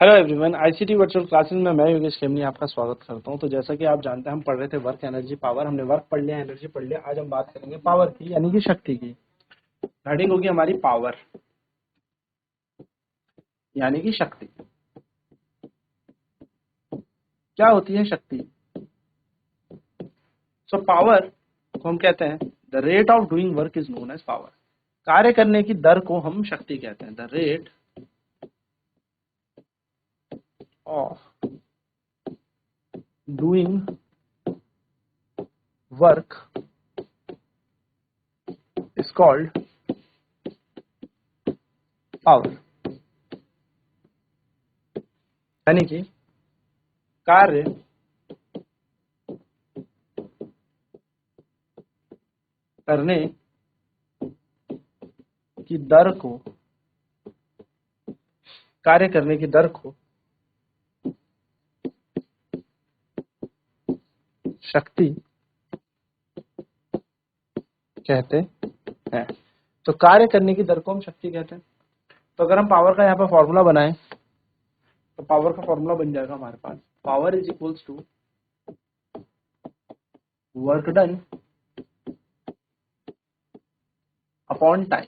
Hello everyone, ICT virtual classes में मैं योगेश खेमनी आपका स्वागत करता हूं। तो जैसा कि आप जानते हैं, हम पढ़ रहे थे वर्क, एनर्जी, पावर। हमने वर्क पढ़ लिया, एनर्जी पढ़ लिया। आज हम बात करेंगे पावर की, यानी कि शक्ति की। हेडिंग होगी हमारी पावर, यानी कि शक्ति। क्या होती है शक्ति? सो पावर को हम कहते हैं the rate of doing work is known as power. कार्य करने की दर को हम शक्ति कहते हैं। The rate of doing work is called power, यानी कि कार्य करने की दर को कार्य करने की दर को शक्ति कहते हैं। तो कार्य करने की दर को हम शक्ति कहते हैं। तो अगर हम पावर का यहाँ पर फॉर्मूला बनाएं तो पावर का फॉर्मूला बन जाएगा हमारे पास, power is equals to work done upon time.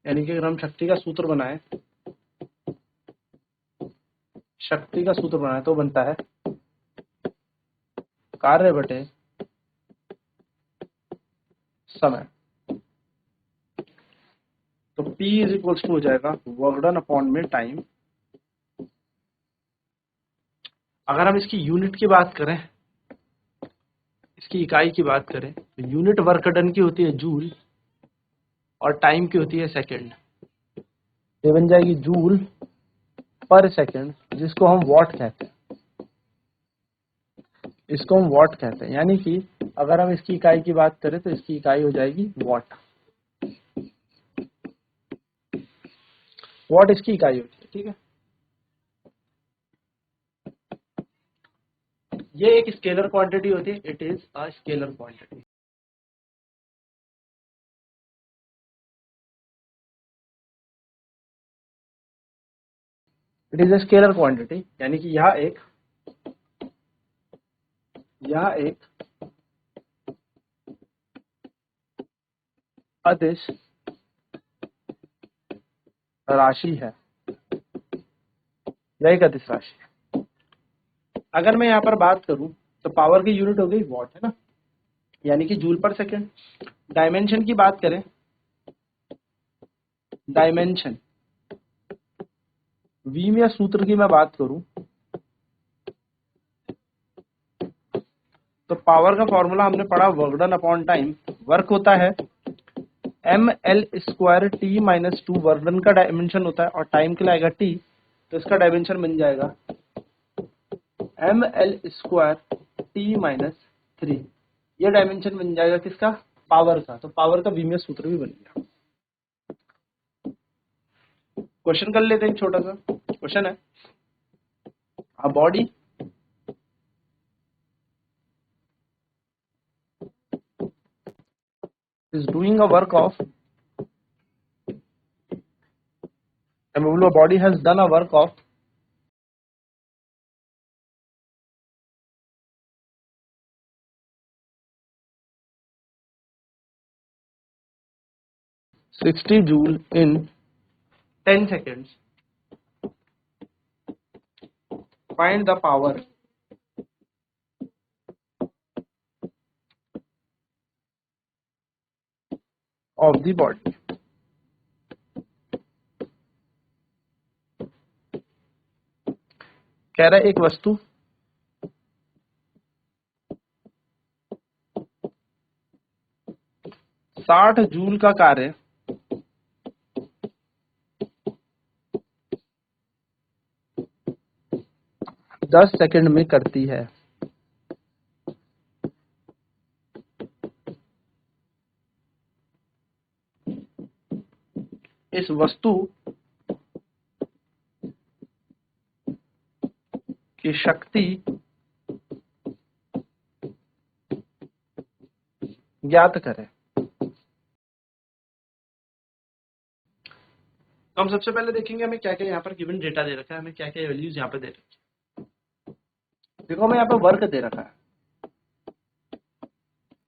यानी कि अगर हम शक्ति का सूत्र बनाएं तो बनता है कार्य बटे समय। तो P इज इक्वल्स टू हो जाएगा वर्क डन अपॉन में टाइम। अगर हम इसकी यूनिट की बात करें, इसकी इकाई की बात करें, तो यूनिट वर्क डन की होती है जूल और टाइम की होती है सेकेंड। ये बन जाएगी जूल पर सेकेंड, जिसको हम वॉट कहते हैं। यानी कि अगर हम इसकी इकाई की बात करें तो इसकी इकाई हो जाएगी वॉट। वॉट इसकी इकाई होती है, ठीक है। ये एक स्केलर क्वांटिटी होती है। It is a scalar quantity. It is a scalar quantity, यानी कि यह एक अदिश राशि है। यह एक अदिश राशि है। अगर मैं यहाँ पर बात करूं तो पावर की यूनिट हो गई वॉट, है ना, यानी कि जूल पर सेकेंड। डायमेंशन की बात करें, डायमेंशन वी में सूत्र की मैं बात करूं तो पावर का फॉर्मूला हमने पढ़ा work done upon time. Work होता है ml² t minus 2। Work done का डायमेंशन होता है और टाइम के लिए आएगा t, तो इसका डायमेंशन बन जाएगा ml² t माइनस 3। यह डायमेंशन बन जाएगा किसका? पावर का। तो पावर का वीमीएस सूत्र भी बन गया। क्वेश्चन कर लेते हैं, एक छोटा सा क्वेश्चन है। A body is doing a work of a body has done a work of 60 joule in 10 seconds. Find the power of the body. कह रहा है एक वस्तु 60 जूल का कार्य 10 सेकंड में करती है। इस वस्तु की शक्ति ज्ञात करें। तो हम सबसे पहले देखेंगे हमें क्या क्या यहाँ पर गिवन डेटा दे रखा है, हमें क्या क्या वैल्यूज यहाँ पे दे रखी है। देखो हमें यहाँ पे वर्क दे रखा है,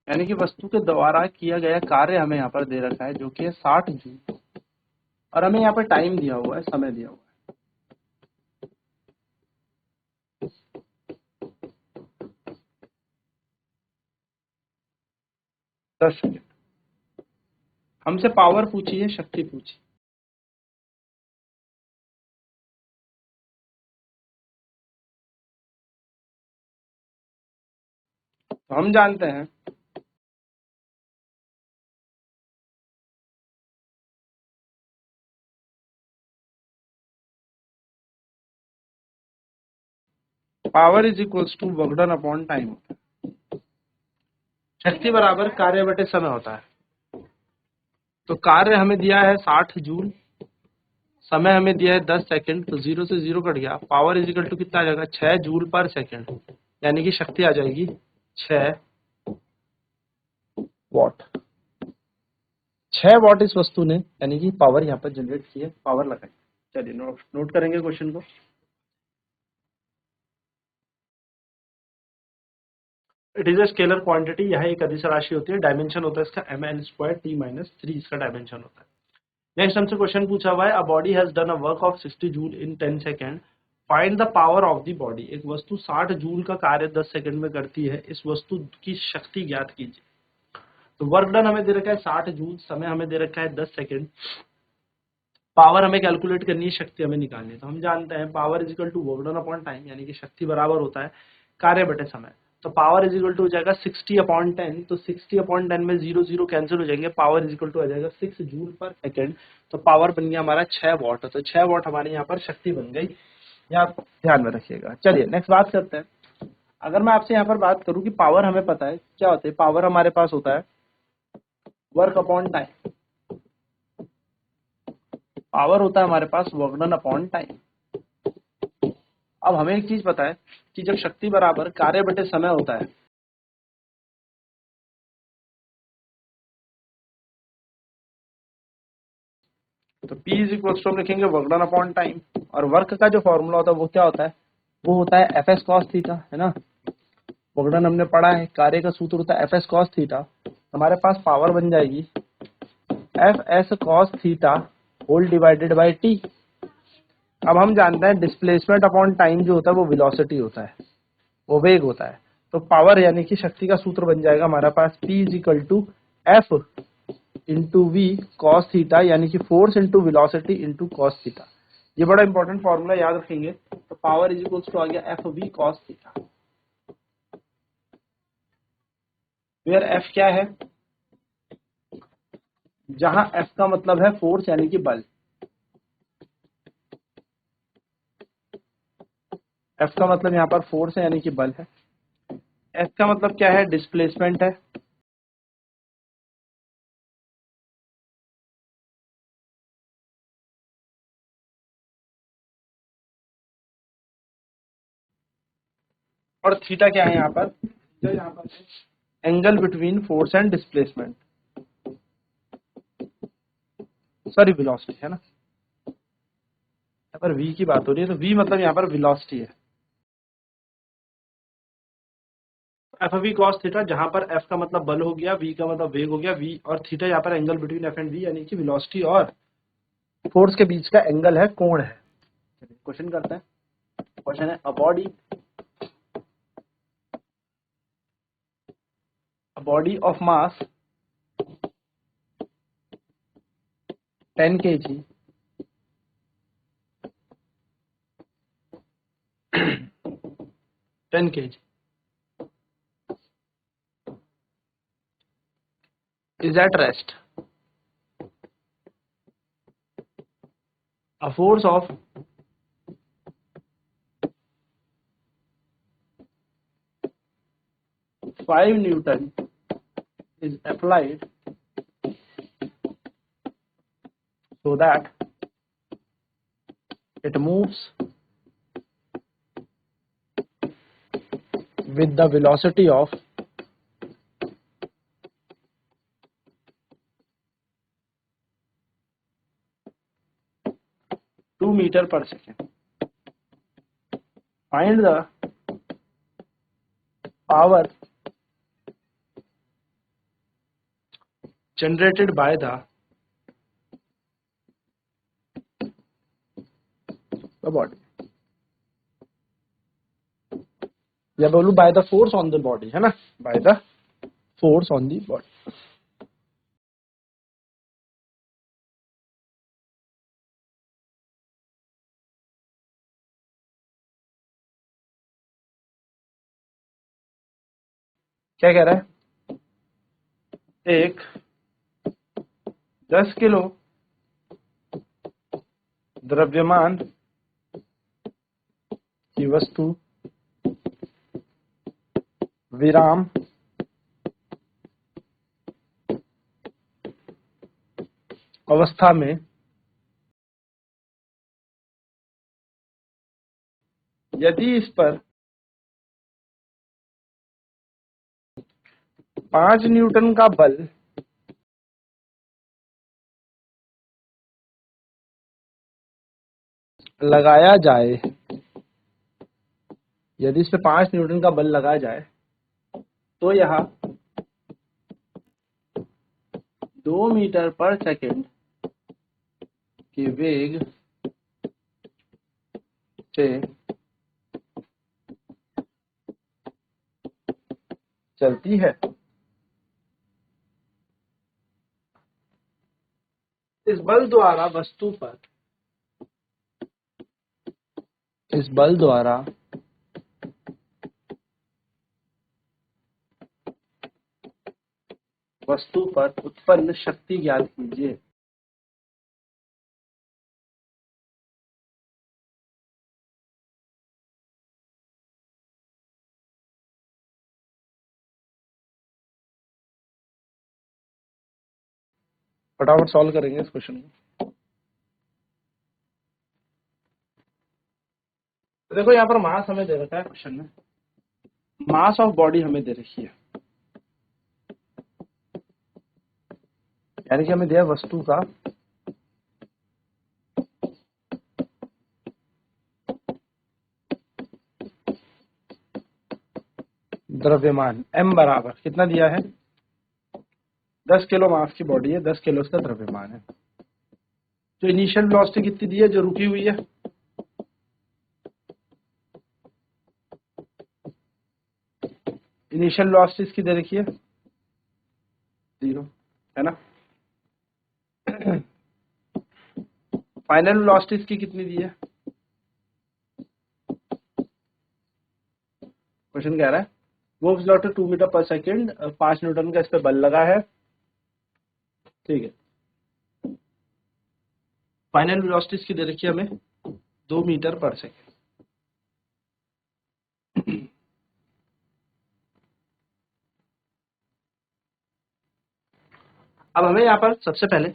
यानी कि वस्तु के द्वारा किया गया कार्य हमें यहाँ पर दे रखा है जो कि है 60 जूल, और हमें यहाँ पर टाइम दिया हुआ है, समय दिया हुआ है 10 सेकेंड। हमसे पावर पूछी है, शक्ति पूछी। तो हम जानते हैं power is equals to work done upon time. शक्ति बराबर कार्य बटे समय होता है। तो कार्य हमें दिया है 60 जूल, समय हमें दिया है 10 सेकंड, तो 0 से 0 कट गया। पावर इज इक्वल टू कितना आ जाएगा, 6 जूल पर सेकंड, यानी कि शक्ति आ जाएगी 6 वॉट। 6 वॉट इस वस्तु ने यानी कि पावर यहाँ पर जनरेट की है, पावर लगाई। चलिए नोट करेंगे क्वेश्चन को। It is a scalar quantity, यह एक अदिश राशि होती है, डायमेंशन होता है इसका ml² t-3 इसका डायमेंशन होता है। नेक्स्ट हमसे क्वेश्चन पूछा हुआ है, a body has done a work of 60 joule in 10 second, find the power of the body. एक वस्तु 60 जूल का कार्य 10 सेकंड में करती है, इस वस्तु की शक्ति ज्ञात कीजिए। तो वर्क डन हमें दे रखा है 60 जूल, समय हमें दे रखा है 10 सेकंड, पावर हमें कैलकुलेट करनी है, शक्ति हमें निकालनी है। तो हम जानते हैं power is equal to work done upon time, यानी कि शक्ति बराबर होता है कार्य बटे समय। तो पावर इज इक्वल टू हो जाएगा 60 अपॉन 10, तो 60 अपॉन 10 में 0 0 कैंसिल हो जाएंगे, पावर इज इक्वल टू आ जाएगा 6 जूल पर सेकंड। तो पावर बन गया हमारा 6 वॉट, तो 6 वॉट हमारे यहाँ पर शक्ति बन गई, यहाँ ध्यान में रखिएगा। चलिए नेक्स्ट बात करते हैं। अगर मैं आपसे यहाँ पर बात करूँ कि पावर हमें पता है क्या होता है, पावर हमारे पास होता है वर्क अपॉन टाइम। पावर होता है हमारे पास वर्क डन अपॉन टाइम। अब हमें एक चीज पता है कि जब शक्ति बराबर कार्य बटे समय होता है, तो P इज इक्वल टू हम लिखेंगे वर्क डन अपॉन टाइम, और वर्क का जो फॉर्मूला होता है वो क्या होता है, वो होता है एफ एस कॉस थीटा, है ना। वर्क डन हमने पढ़ा है, कार्य का सूत्र होता है एफ एस कॉस थीटा। हमारे पास पावर बन जाएगी F S cos theta whole divided by T. अब हम जानते हैं डिस्प्लेसमेंट अपॉन टाइम जो होता है वो वेलोसिटी होता है, वो वेग होता है। तो पावर यानी कि शक्ति का सूत्र बन जाएगा हमारे पास P is equal to F into V cos theta, यानी कि force into velocity into cos theta. ये बड़ा इंपॉर्टेंट फॉर्मूला याद रखेंगे। तो पावर इज इक्वल टू आ गया F V cos theta, where F क्या है, जहां एफ का मतलब है फोर्स यानी कि बल, एफ का मतलब यहाँ पर फोर्स है यानी कि बल है। एफ का मतलब क्या है, डिस्प्लेसमेंट है। और थीटा क्या है यहाँ पर, यहाँ पर angle between force and displacement, sorry velocity है ना, यहाँ पर v की बात हो रही है, तो v मतलब यहाँ पर वेलोसिटी है। एफ वी कॉस थीटा, जहां पर एफ का मतलब बल हो गया, वी का मतलब वेग हो गया, वी और थीटा यहाँ पर angle between F and V, यानी कि वेलोसिटी और फोर्स के बीच का एंगल है, कोण है। क्वेश्चन करते हैं। क्वेश्चन है, a body of mass 10 kg 10 kg is at rest. A force of 5 Newton is applied so that it moves with the velocity of 2 metre पर second. Find the power generated by the body, या बोलूं by the force on the body, है ना, by the force on the body. क्या कह रहा है? एक 10 किलो द्रव्यमान की वस्तु विराम अवस्था में यदि इस पर 5 न्यूटन का बल लगाया जाए, यदि इस पे 5 न्यूटन का बल लगाया जाए तो यह 2 मीटर पर सेकेंड के वेग से चलती है। इस बल द्वारा वस्तु पर, इस बल द्वारा वस्तु पर उत्पन्न शक्ति ज्ञात कीजिए। फटाफट सॉल्व करेंगे इस क्वेश्चन को। तो देखो यहाँ पर मास हमें दे रखा है क्वेश्चन में, मास ऑफ बॉडी हमें दे रखी है, यानी कि हमें दिया वस्तु का द्रव्यमान m बराबर कितना दिया है, 10 किलो मास की बॉडी है, 10 किलो इसका द्रव्यमान है। तो इनिशियल वेलोसिटी कितनी दी है जो रुकी हुई है, इनिशियल वेलोसिटी इसकी दे रखी है 0, है ना। फाइनल वेलोसिटी इसकी कितनी दी है, क्वेश्चन कह रहा है मूव्स वेलोसिटी 2 मीटर पर सेकेंड, 5 न्यूटन का इस पे बल लगा है, ठीक है। फाइनल वेलोसिटी इसकी दे रखी है हमें 2 मीटर पर सेकेंड। अब हमें यहाँ पर सबसे पहले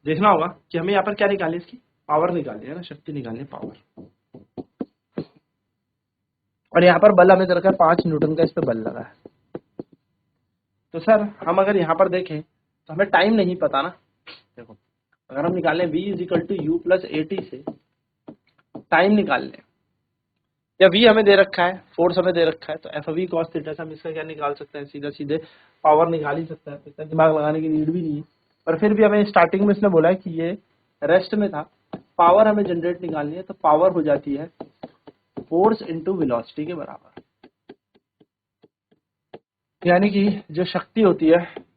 देखना होगा कि हमें यहाँ पर क्या निकालनी है, इसकी पावर निकालनी है ना, शक्ति निकालनी है, पावर। और यहाँ पर बल हमें दे रखा है 5 न्यूटन का इस पे बल लगा है। तो सर हम अगर यहाँ पर देखें तो हमें टाइम नहीं पता ना। देखो अगर हम निकालें v = u + at से टाइम निकाल लें, या v हमें दे रखा है, फोर्स हमें दे रखा है, तो एफ वी कॉस थीटा से हम इसका क्या निकाल सकते हैं, सीधा सीधे पावर निकाल ही सकते हैं, इतना दिमाग लगाने की नीड भी नहीं है। पर फिर भी हमें स्टार्टिंग में इसने बोला है कि ये रेस्ट में था, पावर हमें जनरेट निकालनी है, तो पावर हो जाती है फोर्स इंटू वेलोसिटी के बराबर। यानी कि जो शक्ति होती है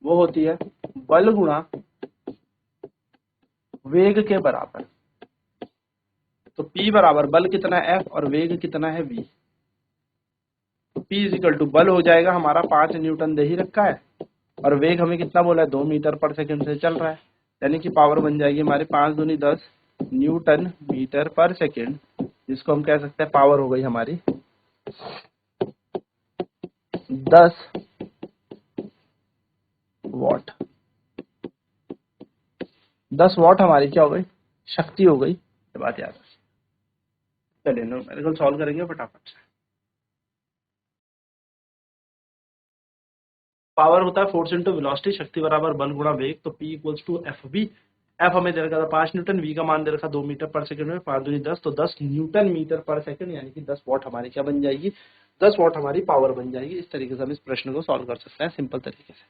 वो होती है बल गुणा वेग के बराबर। तो P बराबर बल कितना है F और वेग कितना है V। तो P = बल हो जाएगा हमारा 5 न्यूटन दे ही रखा है, और वेग हमें कितना बोला है 2 मीटर पर सेकंड से चल रहा है, यानी कि पावर बन जाएगी हमारे 5 दूनी 10 न्यूटन मीटर पर सेकंड, जिसको हम कह सकते हैं पावर हो गई हमारी 10 वॉट। 10 वॉट हमारी क्या हो गई, शक्ति हो गई। ये बात याद है। चलिए न्यूमेरिकल सॉल्व करेंगे फटाफट से। पावर होता है फोर्स इंटू वेलोसिटी, शक्ति बराबर बल गुणा वेग, तो P = FV। एफ हमें दे रखा था 5 न्यूटन, वी का मान दे रखा 2 मीटर पर सेकंड में, 5 दूनी 10, तो 10 न्यूटन मीटर पर सेकंड, यानी कि 10 वॉट हमारी क्या बन जाएगी, 10 वॉट हमारी पावर बन जाएगी। इस तरीके से हम इस प्रश्न को सॉल्व कर सकते हैं सिंपल तरीके से।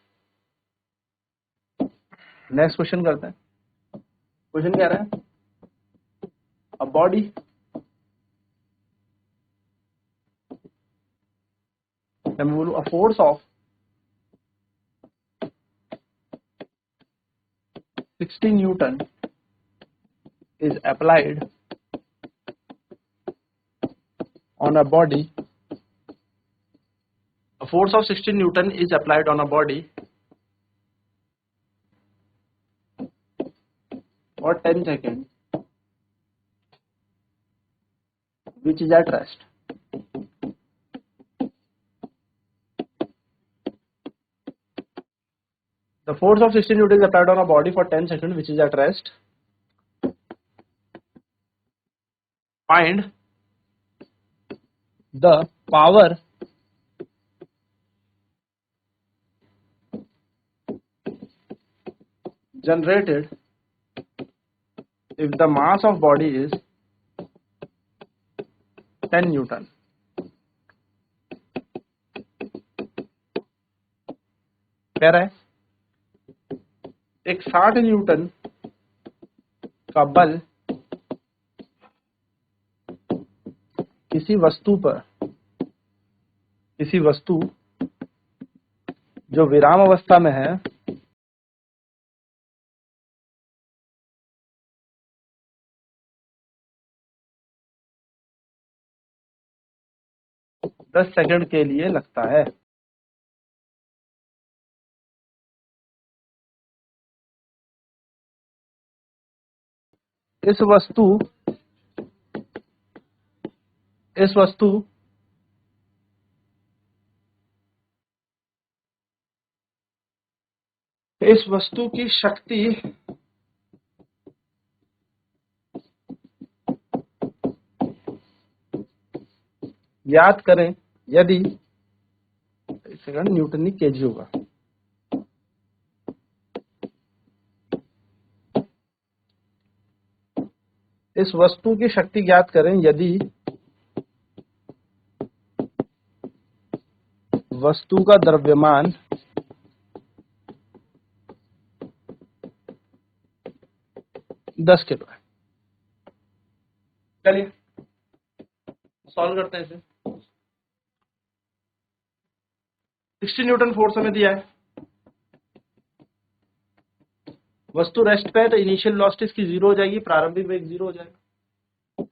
नेक्स्ट क्वेश्चन करते हैं। क्वेश्चन कह रहा है अ बॉडी मैं बोलूं a force of 60 Newton is applied on a body. A force of 60 Newton is applied on a body for 10 seconds, which is at rest. The force of 60 Newton is applied on a body for 10 seconds, which is at rest. Find the power generated if the mass of body is 10 Newton. कह रहा है एक 60 Newton का बल किसी वस्तु जो विराम अवस्था में है दस सेकंड के लिए लगता है। इस वस्तु की शक्ति ज्ञात करें यदि सेकंड न्यूटन ही केजी होगा। इस वस्तु की शक्ति ज्ञात करें यदि वस्तु का द्रव्यमान 10 किलो है। चलिए सॉल्व करते हैं इसे। 60 न्यूटन फोर्स हमें दिया है, वस्तु रेस्ट पे है तो इनिशियल वेलोसिटी इसकी 0 हो जाएगी, प्रारंभिक वेग 0 हो जाएगा।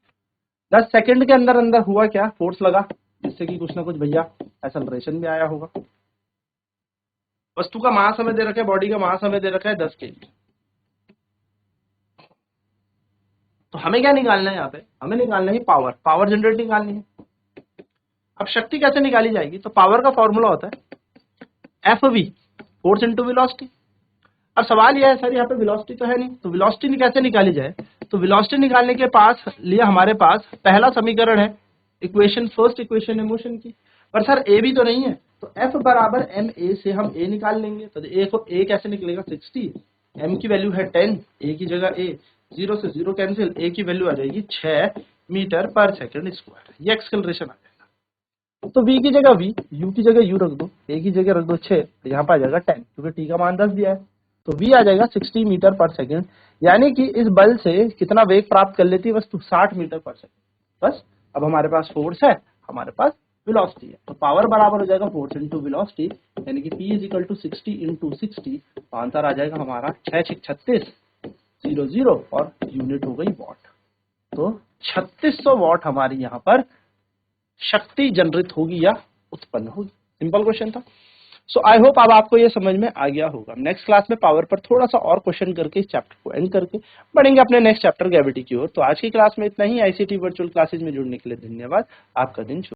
10 सेकंड के अंदर अंदर हुआ क्या, फोर्स लगा जिससे कि कुछ ना कुछ भैया एक्सेलरेशन भी आया होगा। वस्तु का मास हमें दे रखा है, बॉडी का मास हमें दे रखा है 10 केजी। तो हमें क्या निकालना है यहाँ पे, हमें निकालना है पावर जनरेट निकालनी है। अब शक्ति कैसे निकाली जाएगी, तो पावर का फॉर्मूला होता है FV, फोर्स इंटू वेलोसिटी। अब सवाल यह है सर यहाँ पे वेलोसिटी तो है नहीं, तो वेलोसिटी कैसे निकाली जाए, तो वेलोसिटी निकालने के लिए हमारे पास पहला समीकरण है फर्स्ट इक्वेशन है मोशन की, पर सर ए भी तो नहीं है, तो F बराबर ma से हम a निकाल लेंगे। तो a कैसे निकलेगा 60, m की वैल्यू है 10, a की जगह a, 0 से 0 कैंसिल, a की वैल्यू आ जाएगी 6 मीटर पर सेकंड स्क्वायर, ये एक्सेलरेशन आ जाएगा। तो v की जगह v, u की जगह u रख दो, a की जगह रख दो 6, तो यहाँ पर आ जाएगा 10, क्योंकि t का मान 10 दिया है, तो v आ जाएगा 60 मीटर पर सेकंड, यानी कि इस बल से कितना वेग प्राप्त कर लेती है वस्तु, 60 मीटर पर सेकंड। बस अब हमारे पास फोर्स है, हमारे पास वेलोसिटी है, तो पावर बराबर हो जाएगा फोर्स इंटू वेलोसिटी, यानी कि P is equal to 60 into 60, तो आंसर आ जाएगा हमारा 6×6 = 00 और यूनिट हो गई वॉट। तो 3600 वॉट हमारी यहाँ पर शक्ति जनरेट होगी या उत्पन्न होगी। सिंपल क्वेश्चन था। सो आई होप अब आपको ये समझ में आ गया होगा। नेक्स्ट क्लास में पावर पर थोड़ा सा और क्वेश्चन करके इस चैप्टर को एंड करके बढ़ेंगे अपने नेक्स्ट चैप्टर ग्रेविटी की ओर। तो आज की क्लास में इतना ही। आईसीटी वर्चुअल क्लासेज में जुड़ने के लिए धन्यवाद। आपका दिन शुभ।